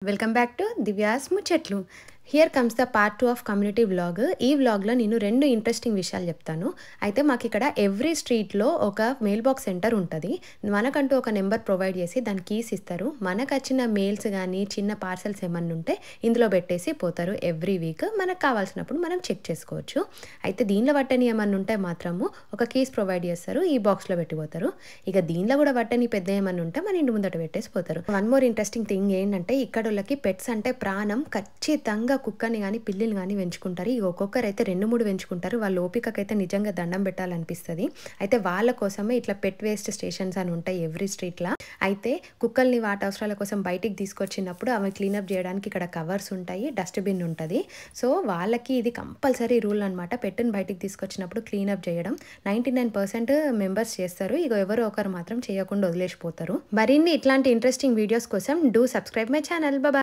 Welcome back to Divya's ముచ్చట్లు. Here comes the part 2 of community vlog. ఈ వ్లాగ్లో నేను 2 ఇంట్రెస్టింగ్ విషయాలు చెప్తాను. అయితే మాకు ఇక్కడ ఎవ్రీ స్ట్రీట్లో ఒక మెయిల్ బాక్స్ సెంటర్ ఉంటుంది. మనకంటూ ఒక నెంబర్ ప్రొవైడ్ చేసి దాని కీస్ ఇస్తారు. మనకు వచ్చిన మెయిల్స్ కానీ చిన్న పార్సల్స్ ఏమన్నా ఉంటే ఇందులో పెట్టేసి పోతారు. ఎవ్రీ వీక్ మనకు కావాల్సినప్పుడు మనం చెక్ చేసుకోవచ్చు. అయితే దీనిలో పట్టని ఏమన్నా ఉంటే మాత్రము ఒక కీస్ ప్రొవైడ్ చేస్తారు, ఈ బాక్స్లో పెట్టిపోతారు. ఇక దీనిలో కూడా పట్టని పెద్ద ఏమన్నా ఉంటే మన ఇంటి ముందట పెట్టేసి పోతారు. వన్ మోర్ ఇంట్రెస్టింగ్ థింగ్ ఏంటంటే ఇక్కడ వాళ్ళకి పెట్స్ అంటే ప్రాణం. ఖచ్చితంగా కుక్కని కానీ పిల్లిని కానీ పెంచుకుంటారు. ఇక ఒక్కొక్కరు అయితే 2-3 పెంచుకుంటారు. వాళ్ళ ఓపికకైతే నిజంగా దండం పెట్టాలనిపిస్తుంది. అయితే వాళ్ళ కోసమే ఇట్లా పెట్ వేస్ట్ స్టేషన్స్ అని ఉంటాయి ఎవ్రీ స్ట్రీట్లో. అయితే కుక్కల్ని వాటి అవసరాల కోసం బయటికి తీసుకొచ్చినప్పుడు అవి క్లీనప్ చేయడానికి ఇక్కడ కవర్స్ ఉంటాయి, డస్ట్బిన్ ఉంటుంది. సో వాళ్ళకి ఇది కంపల్సరీ రూల్ అనమాట. పెట్టుని బయటికి తీసుకొచ్చినప్పుడు క్లీనప్ చేయడం 99% మెంబర్స్ చేస్తారు. ఇక ఎవరో ఒకరు మాత్రం చేయకుండా వదిలేసిపోతారు. మరిన్ని ఇట్లాంటి ఇంట్రెస్టింగ్ వీడియోస్ కోసం do subscribe my channel. Bye.